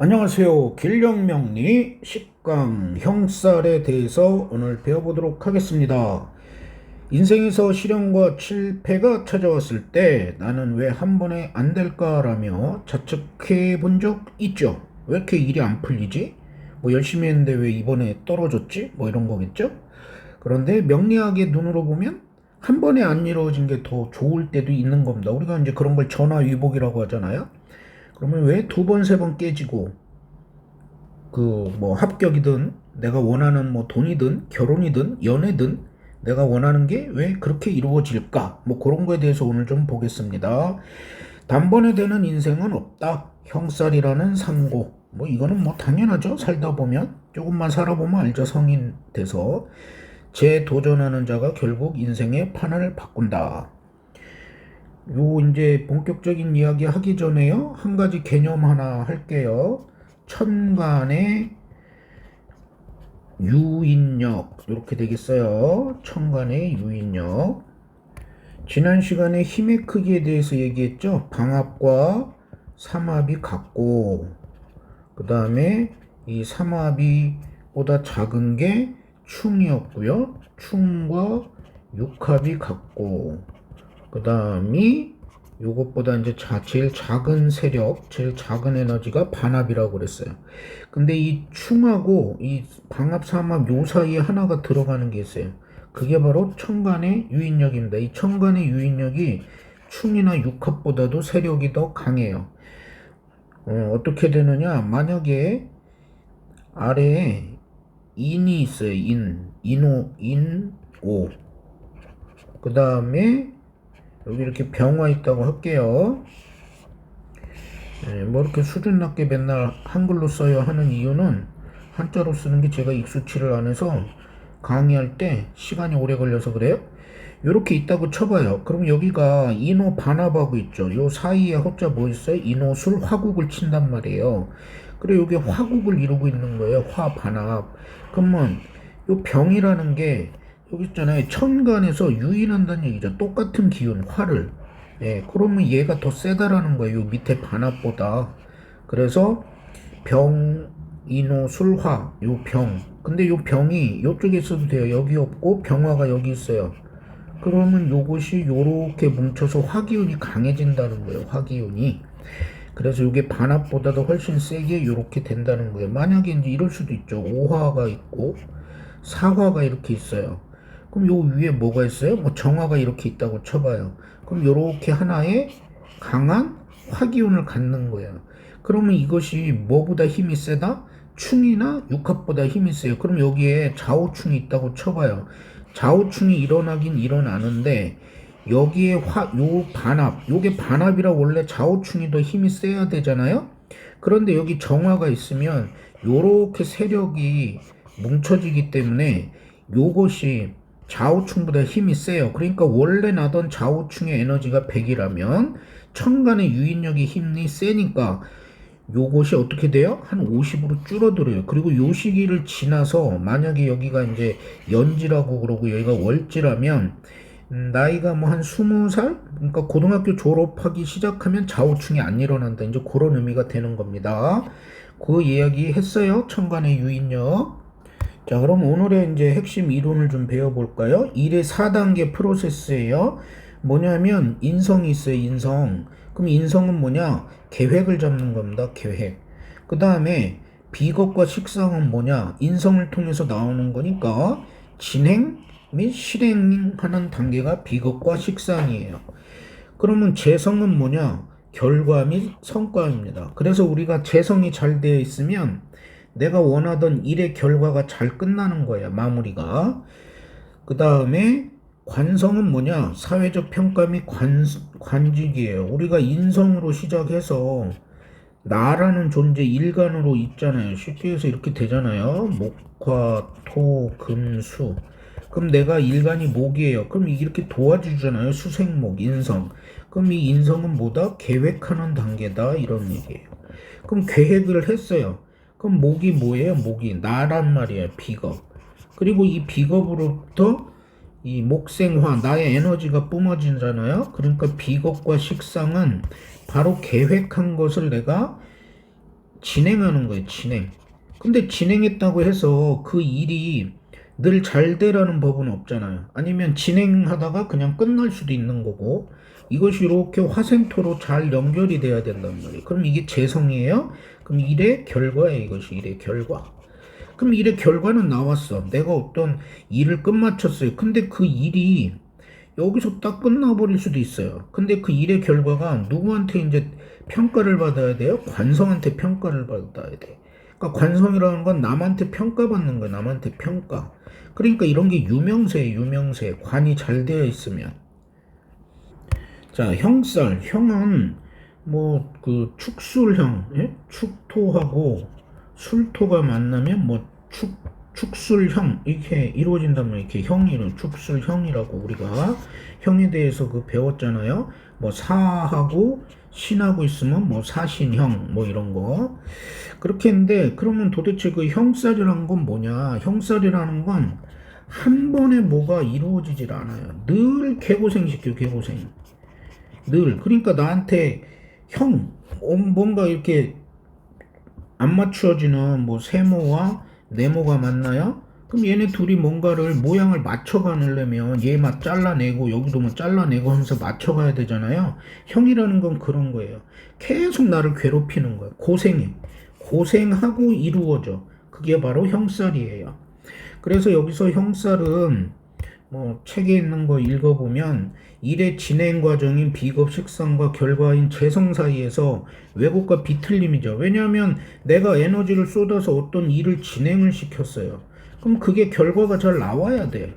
안녕하세요. 길령명리 식강 형살에 대해서 오늘 배워보도록 하겠습니다. 인생에서 시련과 실패가 찾아왔을 때 나는 왜 한 번에 안 될까라며 자책해 본 적 있죠. 왜 이렇게 일이 안 풀리지? 뭐 열심히 했는데 왜 이번에 떨어졌지? 뭐 이런 거겠죠. 그런데 명리학의 눈으로 보면 한 번에 안 이루어진 게 더 좋을 때도 있는 겁니다. 우리가 이제 그런 걸 전화위복이라고 하잖아요. 그러면 왜 두 번, 세 번 깨지고 그 뭐 합격이든 내가 원하는 뭐 돈이든 결혼이든 연애든 내가 원하는 게 왜 그렇게 이루어질까? 뭐 그런 거에 대해서 오늘 좀 보겠습니다. 단번에 되는 인생은 없다. 형살이라는 상고. 뭐 이거는 뭐 당연하죠. 살다 보면 조금만 살아보면 알죠. 성인 돼서 재도전하는 자가 결국 인생의 판을 바꾼다. 요 이제 본격적인 이야기 하기 전에요. 한 가지 개념 하나 할게요. 천간의 유인력 이렇게 되겠어요. 천간의 유인력. 지난 시간에 힘의 크기에 대해서 얘기했죠. 방압과 삼합이 같고 그 다음에 이 삼합이 보다 작은 게 충이었고요. 충과 육합이 같고 그 다음이 요것보다 이제 제일 작은 세력, 제일 작은 에너지가 반합이라고 그랬어요. 근데 이 충하고 이 방합, 삼합 요 사이에 하나가 들어가는 게 있어요. 그게 바로 천간의 유인력입니다. 이 천간의 유인력이 충이나 육합보다도 세력이 더 강해요. 어떻게 되느냐? 만약에 아래에 인이 있어요. 인오. 그 다음에 여기 이렇게 병화 있다고 할게요. 뭐 이렇게 수준 낮게 맨날 한글로 써야 하는 이유는 한자로 쓰는 게 제가 익숙치를 안 해서 강의할 때 시간이 오래 걸려서 그래요. 이렇게 있다고 쳐봐요. 그럼 여기가 인호 반합하고 있죠. 요 사이에 호자 뭐 있어요? 인호술 화국을 친단 말이에요. 그래 여기 화국을 이루고 있는 거예요. 화 반합. 그러면 요 병이라는 게 여기 있잖아요. 천간에서 유인한다는 얘기죠. 똑같은 기운, 화를. 예, 그러면 얘가 더 세다라는 거예요. 요 밑에 반합보다. 그래서 병, 인호, 술화, 요 병. 근데 요 병이 요쪽에 있어도 돼요. 여기 없고 병화가 여기 있어요. 그러면 요것이 요렇게 뭉쳐서 화기운이 강해진다는 거예요. 화기운이. 그래서 이게 반합보다도 훨씬 세게 요렇게 된다는 거예요. 만약에 이제 이럴 수도 있죠. 오화가 있고 사화가 이렇게 있어요. 그럼 요 위에 뭐가 있어요? 뭐 정화가 이렇게 있다고 쳐봐요. 그럼 요렇게 하나의 강한 화기운을 갖는 거예요. 그러면 이것이 뭐보다 힘이 세다? 충이나 육합보다 힘이 세요. 그럼 여기에 좌우충이 있다고 쳐봐요. 좌우충이 일어나긴 일어나는데 여기에 요 반합, 요게 반합이라 원래 좌우충이 더 힘이 세야 되잖아요. 그런데 여기 정화가 있으면 요렇게 세력이 뭉쳐지기 때문에 요것이 좌우충보다 힘이 세요. 그러니까 원래 나던 좌우충의 에너지가 100이라면 천간의 유인력의 힘이 세니까 요것이 어떻게 돼요? 한 50으로 줄어들어요. 그리고 요 시기를 지나서 만약에 여기가 이제 연지라고 그러고 여기가 월지라면 나이가 뭐 한 20살? 그러니까 고등학교 졸업하기 시작하면 좌우충이 안 일어난다. 이제 그런 의미가 되는 겁니다. 그 이야기 했어요. 천간의 유인력. 자, 그럼 오늘의 이제 핵심 이론을 좀 배워볼까요? 1의 4단계 프로세스예요. 뭐냐면 인성이 있어요. 인성. 그럼 인성은 뭐냐? 계획을 잡는 겁니다. 계획. 그 다음에 비겁과 식상은 뭐냐? 인성을 통해서 나오는 거니까 진행 및 실행하는 단계가 비겁과 식상이에요. 그러면 재성은 뭐냐? 결과 및 성과입니다. 그래서 우리가 재성이 잘 되어 있으면 내가 원하던 일의 결과가 잘 끝나는 거예요. 마무리가. 그 다음에 관성은 뭐냐? 사회적 평가 및 관직이에요. 우리가 인성으로 시작해서 나라는 존재 일간으로 있잖아요. 쉽게 해서 이렇게 되잖아요. 목화, 토, 금, 수. 그럼 내가 일간이 목이에요. 그럼 이렇게 도와주잖아요. 수생목, 인성. 그럼 이 인성은 뭐다? 계획하는 단계다. 이런 얘기예요. 그럼 계획을 했어요. 그럼 목이 뭐예요? 목이 나란 말이에요. 비겁. 그리고 이 비겁으로부터 이 목생화, 나의 에너지가 뿜어지잖아요. 그러니까 비겁과 식상은 바로 계획한 것을 내가 진행하는 거예요, 진행. 근데 진행했다고 해서 그 일이 늘 잘 되라는 법은 없잖아요. 아니면 진행하다가 그냥 끝날 수도 있는 거고, 이것이 이렇게 화생토로 잘 연결이 돼야 된단 말이에요. 그럼 이게 재성이에요? 그럼 일의 결과예요, 이것이 일의 결과. 그럼 일의 결과는 나왔어. 내가 어떤 일을 끝마쳤어요. 근데 그 일이 여기서 딱 끝나버릴 수도 있어요. 근데 그 일의 결과가 누구한테 이제 평가를 받아야 돼요? 관성한테 평가를 받아야 돼. 그러니까 관성이라는 건 남한테 평가받는 거야. 남한테 평가. 그러니까 이런 게 유명세예요. 유명세. 관이 잘 되어 있으면. 자, 형살. 형은 뭐 그 축술형, 예? 축토하고 술토가 만나면 뭐 축술형 이렇게 이루어진다면 이렇게 형이는 축술형이라고 우리가 형에 대해서 그 배웠잖아요. 뭐 사하고 신하고 있으면 뭐 사신형 뭐 이런 거 그렇게 했는데 그러면 도대체 그 형살이라는 건 뭐냐? 형살이라는 건 한 번에 뭐가 이루어지질 않아요. 늘 개고생시켜 개고생. 늘 그러니까 나한테 형 뭔가 이렇게 안 맞추어지는 뭐 세모와 네모가 맞나요? 그럼 얘네 둘이 뭔가를 모양을 맞춰가려면 얘 막 잘라내고 여기도 뭐 잘라내고 하면서 맞춰가야 되잖아요. 형이라는 건 그런 거예요. 계속 나를 괴롭히는 거예요. 고생해. 고생하고 이루어져. 그게 바로 형살이에요. 그래서 여기서 형살은 뭐 책에 있는 거 읽어보면 일의 진행 과정인 비겁 식상과 결과인 재성 사이에서 왜곡과 비틀림이죠. 왜냐하면 내가 에너지를 쏟아서 어떤 일을 진행을 시켰어요. 그럼 그게 결과가 잘 나와야 돼.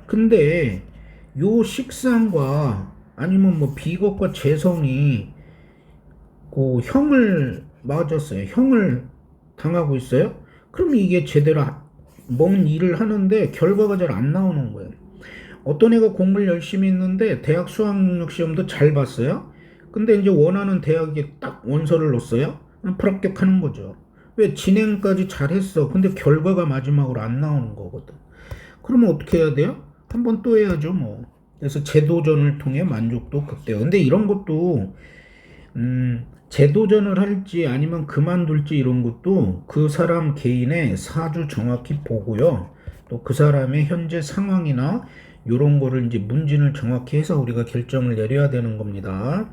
근데 요 식상과 아니면 뭐 비겁과 재성이 그 형을 맞았어요. 형을 당하고 있어요. 그럼 이게 제대로 뭔 일을 하는데 결과가 잘 안 나오는 거예요. 어떤 애가 공부를 열심히 했는데 대학 수학능력 시험도 잘 봤어요. 근데 이제 원하는 대학에 딱 원서를 넣었어요. 불합격하는 거죠. 왜 진행까지 잘했어. 근데 결과가 마지막으로 안 나오는 거거든. 그러면 어떻게 해야 돼요? 한 번 또 해야죠, 뭐. 그래서 재도전을 통해 만족도 극대화. 근데 이런 것도 재도전을 할지 아니면 그만둘지 이런 것도 그 사람 개인의 사주 정확히 보고요. 또 그 사람의 현재 상황이나 이런 거를 이제 문진을 정확히 해서 우리가 결정을 내려야 되는 겁니다.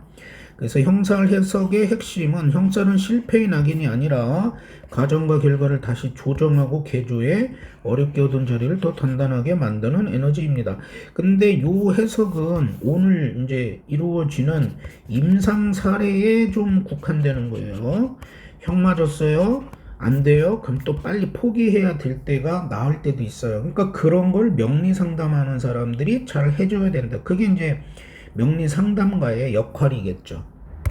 그래서 형살 해석의 핵심은 형살은 실패의 낙인이 아니라 과정과 결과를 다시 조정하고 개조해 어렵게 얻은 자리를 더 단단하게 만드는 에너지입니다. 근데 요 해석은 오늘 이제 이루어지는 임상 사례에 좀 국한되는 거예요. 형 맞았어요? 안 돼요? 그럼 또 빨리 포기해야 될 때가 나을 때도 있어요. 그러니까 그런 걸 명리 상담하는 사람들이 잘 해줘야 된다. 그게 이제 명리 상담가의 역할이겠죠.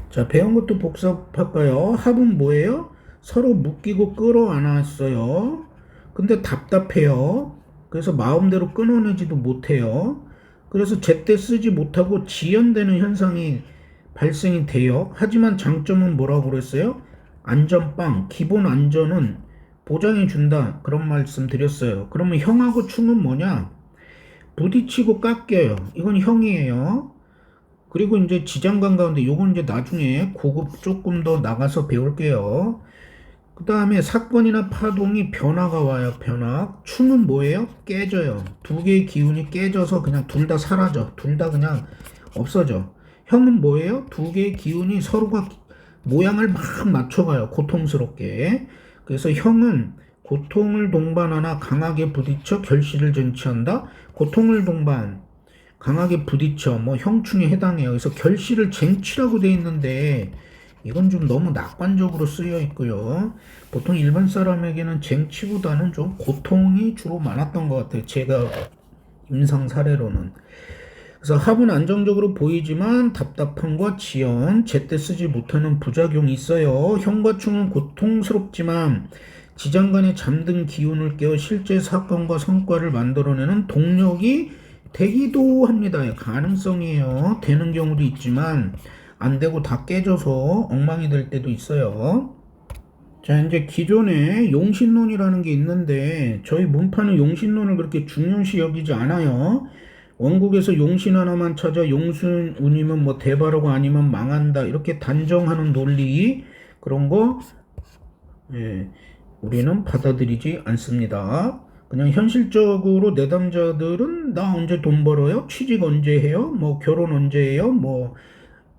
자, 배운 것도 복습할까요? 합은 뭐예요? 서로 묶이고 끌어안았어요. 근데 답답해요. 그래서 마음대로 끊어내지도 못해요. 그래서 제때 쓰지 못하고 지연되는 현상이 발생이 돼요. 하지만 장점은 뭐라고 그랬어요? 안전빵, 기본 안전은 보장해 준다. 그런 말씀 드렸어요. 그러면 형하고 충은 뭐냐? 부딪히고 깎여요. 이건 형이에요. 그리고 이제 지장간 가운데 요건 이제 나중에 고급 조금 더 나가서 배울게요. 그 다음에 사건이나 파동이 변화가 와요. 변화. 충은 뭐예요? 깨져요. 두 개의 기운이 깨져서 그냥 둘 다 사라져. 둘 다 그냥 없어져. 형은 뭐예요? 두 개의 기운이 서로가 모양을 막 맞춰가요. 고통스럽게. 그래서 형은 고통을 동반하나 강하게 부딪혀 결실을 쟁취한다. 고통을 동반 강하게 부딪혀 뭐 형충에 해당해요. 그래서 결실을 쟁취라고 돼 있는데 이건 좀 너무 낙관적으로 쓰여 있고요. 보통 일반 사람에게는 쟁취보다는 좀 고통이 주로 많았던 것 같아요. 제가 임상 사례로는. 그래서 합은 안정적으로 보이지만 답답함과 지연, 제때 쓰지 못하는 부작용이 있어요. 형과 충은 고통스럽지만 지장간의 잠든 기운을 깨워 실제 사건과 성과를 만들어내는 동력이 되기도 합니다. 가능성이에요. 되는 경우도 있지만 안 되고 다 깨져서 엉망이 될 때도 있어요. 자, 이제 기존에 용신론이라는 게 있는데 저희 문파는 용신론을 그렇게 중요시 여기지 않아요. 원국에서 용신 하나만 찾아 용신운이면 뭐 대바라고 아니면 망한다 이렇게 단정하는 논리 그런 거 예, 우리는 받아들이지 않습니다. 그냥 현실적으로 내담자들은 나 언제 돈 벌어요? 취직 언제 해요? 뭐 결혼 언제 해요? 뭐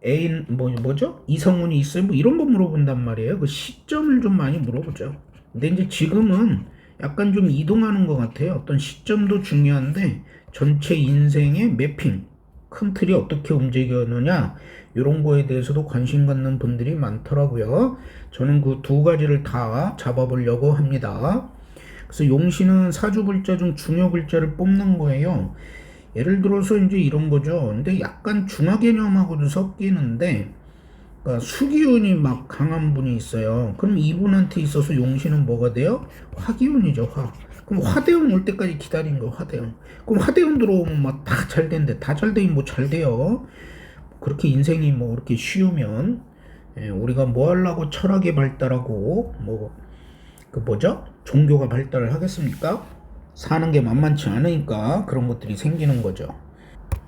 애인 뭐죠? 이성운이 있어요? 뭐 이런 거 물어본단 말이에요. 그 시점을 좀 많이 물어보죠. 근데 이제 지금은 약간 좀 이동하는 것 같아요. 어떤 시점도 중요한데 전체 인생의 매핑, 큰 틀이 어떻게 움직이느냐 이런 거에 대해서도 관심 갖는 분들이 많더라고요. 저는 그 두 가지를 다 잡아보려고 합니다. 그래서 용신은 사주 글자 중 중요 글자를 뽑는 거예요. 예를 들어서 이제 이런 거죠. 근데 약간 중화 개념하고도 섞이는데, 그러니까 수기운이 막 강한 분이 있어요. 그럼 이분한테 있어서 용신은 뭐가 돼요? 화기운이죠, 화. 그럼 화대운 올 때까지 기다린 거, 화대운. 그럼 화대운 들어오면 막 다 잘 된대. 다 잘 되긴 뭐 잘 돼요. 그렇게 인생이 뭐 그렇게 쉬우면, 우리가 뭐 하려고 철학이 발달하고, 그 뭐죠? 종교가 발달을 하겠습니까? 사는 게 만만치 않으니까 그런 것들이 생기는 거죠.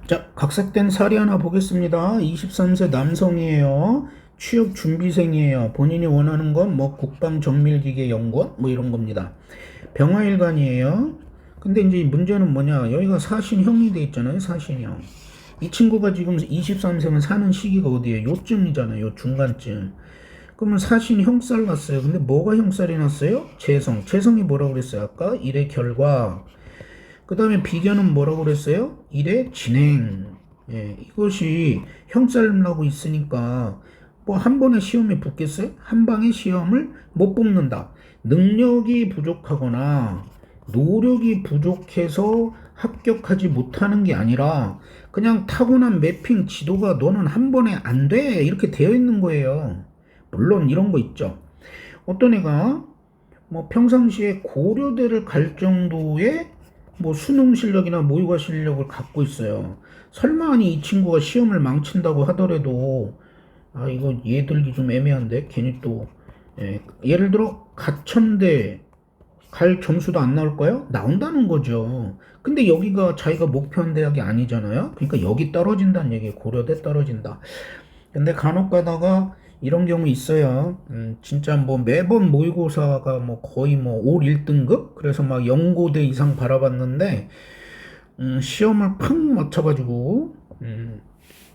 자, 각색된 사례 하나 보겠습니다. 23세 남성이에요. 취업 준비생이에요. 본인이 원하는 건 뭐 국방정밀기계 연구원 뭐 이런 겁니다. 병화일간이에요. 근데 이제 문제는 뭐냐? 여기가 사신형이 돼 있잖아요. 사신형. 이 친구가 지금 23세면 사는 시기가 어디에요? 요쯤이잖아요. 요 중간쯤. 그러면 사신 형살 났어요. 근데 뭐가 형살이 났어요? 재성. 재성이 뭐라고 그랬어요? 아까 일의 결과. 그 다음에 비견은 뭐라고 그랬어요? 일의 진행. 예, 이것이 형살 나고 있으니까 뭐 한 번에 시험에 붙겠어요? 한 방에 시험을 못 뽑는다. 능력이 부족하거나 노력이 부족해서 합격하지 못하는 게 아니라 그냥 타고난 매핑 지도가 너는 한 번에 안 돼. 이렇게 되어 있는 거예요. 물론 이런 거 있죠. 어떤 애가 뭐 평상시에 고려대를 갈 정도의 뭐 수능 실력이나 모의고사 실력을 갖고 있어요. 설마 아니 이 친구가 시험을 망친다고 하더라도 아 이거 얘 들기 좀 애매한데 괜히 또 예를 들어 가천대 갈 점수도 안 나올까요? 나온다는 거죠. 근데 여기가 자기가 목표한 대학이 아니잖아요. 그러니까 여기 떨어진다는 얘기예요. 고려대 떨어진다. 근데 간혹 가다가 이런 경우 있어요. 진짜 뭐 매번 모의고사가 뭐 거의 뭐 올 1등급? 그래서 막 연고대 이상 바라봤는데, 시험을 팍 맞춰가지고,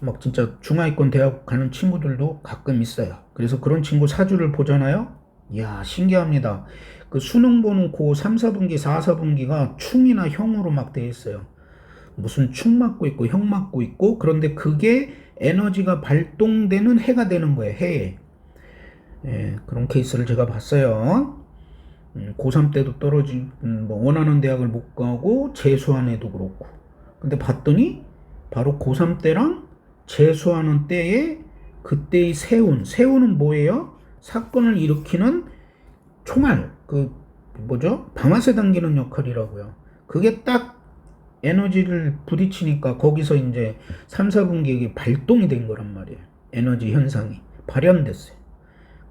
막 진짜 중하위권 대학 가는 친구들도 가끔 있어요. 그래서 그런 친구 사주를 보잖아요. 이야, 신기합니다. 그 수능 보는 고 3, 4분기, 4, 4분기가 충이나 형으로 막 돼 있어요. 무슨 충 맞고 있고 형 맞고 있고 그런데 그게 에너지가 발동되는 해가 되는 거예요. 해에. 예, 그런 케이스를 제가 봤어요. 고3 때도 뭐 원하는 대학을 못 가고 재수한 애도 그렇고. 근데 봤더니 바로 고3 때랑 재수하는 때에 그때의 세운은 뭐예요? 사건을 일으키는 총알, 그 뭐죠? 방아쇠 당기는 역할이라고요. 그게 딱 에너지를 부딪히니까 거기서 이제 3, 4분기에 발동이 된 거란 말이에요. 에너지 현상이 발현됐어요.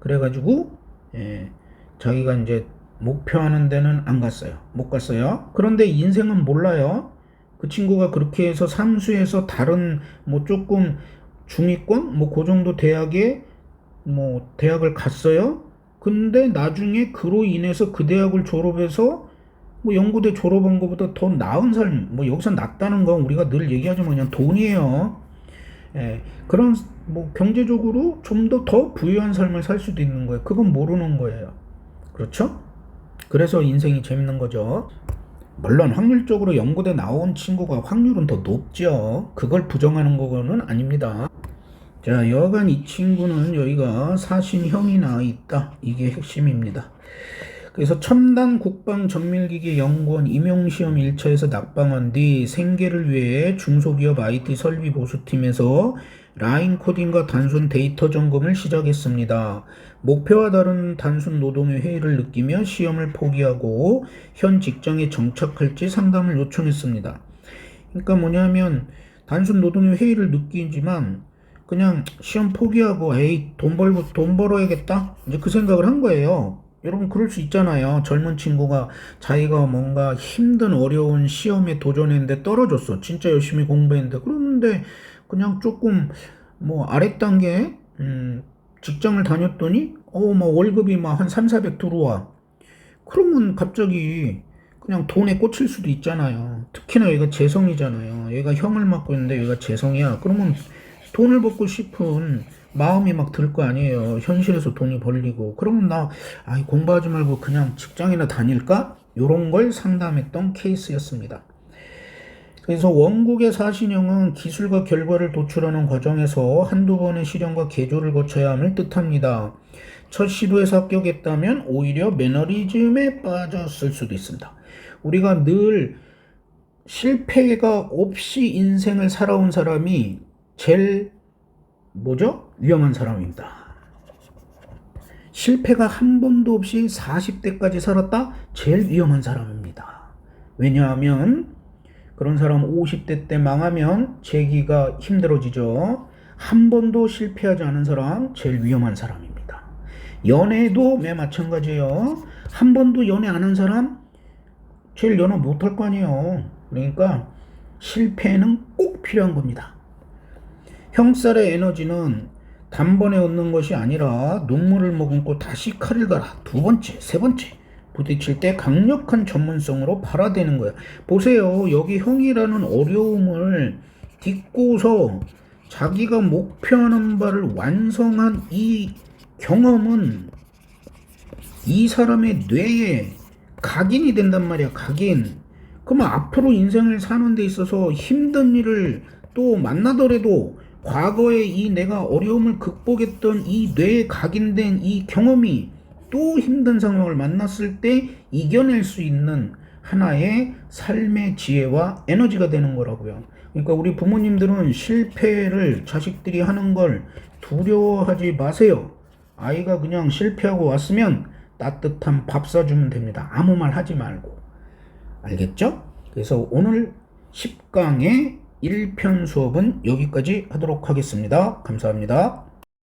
그래가지고 자기가 이제 목표하는 데는 안 갔어요. 못 갔어요. 그런데 인생은 몰라요. 그 친구가 그렇게 해서 삼수에서 다른 뭐 조금 중위권 뭐 그 정도 대학에 뭐 대학을 갔어요. 근데 나중에 그로 인해서 그 대학을 졸업해서 뭐 연구대 졸업한 것보다 더 나은 삶, 뭐 여기서 낫다는 건 우리가 늘 얘기하지만 그냥 돈이에요. 그런 뭐 경제적으로 좀 더 부유한 삶을 살 수도 있는 거예요. 그건 모르는 거예요. 그렇죠? 그래서 인생이 재밌는 거죠. 물론 확률적으로 연구대 나온 친구가 확률은 더 높죠. 그걸 부정하는 거는 아닙니다. 자, 여하간 이 친구는 여기가 사신형이 나와 있다. 이게 핵심입니다. 그래서 첨단 국방 정밀기계 연구원 임용시험 1차에서 낙방한 뒤 생계를 위해 중소기업 IT 설비 보수팀에서 라인 코딩과 단순 데이터 점검을 시작했습니다. 목표와 다른 단순 노동의 회의를 느끼며 시험을 포기하고 현 직장에 정착할지 상담을 요청했습니다. 그러니까 뭐냐면 단순 노동의 회의를 느끼지만 그냥 시험 포기하고 에이 돈 벌어야겠다 이제 그 생각을 한 거예요. 여러분 그럴 수 있잖아요. 젊은 친구가 자기가 뭔가 힘든 어려운 시험에 도전했는데 떨어졌어. 진짜 열심히 공부했는데 그런데 그냥 조금 뭐 아랫단계 직장을 다녔더니 막 월급이 막 한 3, 400 들어와. 그러면 갑자기 그냥 돈에 꽂힐 수도 있잖아요. 특히나 얘가 재성이잖아요. 얘가 형을 맡고 있는데 얘가 재성이야. 그러면 돈을 벌고 싶은 마음이 막 들 거 아니에요. 현실에서 돈이 벌리고. 그러면 공부하지 말고 그냥 직장이나 다닐까? 요런 걸 상담했던 케이스였습니다. 그래서 원국의 사신형은 기술과 결과를 도출하는 과정에서 한두 번의 시련과 계조를 거쳐야 함을 뜻합니다. 첫 시도에서 합격했다면 오히려 매너리즘에 빠졌을 수도 있습니다. 우리가 늘 실패가 없이 인생을 살아온 사람이 제일 위험한 사람입니다. 실패가 한 번도 없이 40대까지 살았다? 제일 위험한 사람입니다. 왜냐하면 그런 사람 50대 때 망하면 재기가 힘들어지죠. 한 번도 실패하지 않은 사람 제일 위험한 사람입니다. 연애도 매 마찬가지예요. 한 번도 연애 안 한 사람 제일 연애 못할 거 아니에요. 그러니까 실패는 꼭 필요한 겁니다. 형살의 에너지는 단번에 얻는 것이 아니라 눈물을 머금고 다시 칼을 갈아 두 번째, 세 번째 부딪힐 때 강력한 전문성으로 발화되는 거야. 보세요. 여기 형이라는 어려움을 딛고서 자기가 목표하는 바를 완성한 이 경험은 이 사람의 뇌에 각인이 된단 말이야. 각인. 그러면 앞으로 인생을 사는 데 있어서 힘든 일을 또 만나더라도 과거에 이 내가 어려움을 극복했던 이 뇌에 각인된 이 경험이 또 힘든 상황을 만났을 때 이겨낼 수 있는 하나의 삶의 지혜와 에너지가 되는 거라고요. 그러니까 우리 부모님들은 실패를 자식들이 하는 걸 두려워하지 마세요. 아이가 그냥 실패하고 왔으면 따뜻한 밥 사주면 됩니다. 아무 말 하지 말고. 알겠죠? 그래서 오늘 10강의 1편 수업은 여기까지 하도록 하겠습니다. 감사합니다.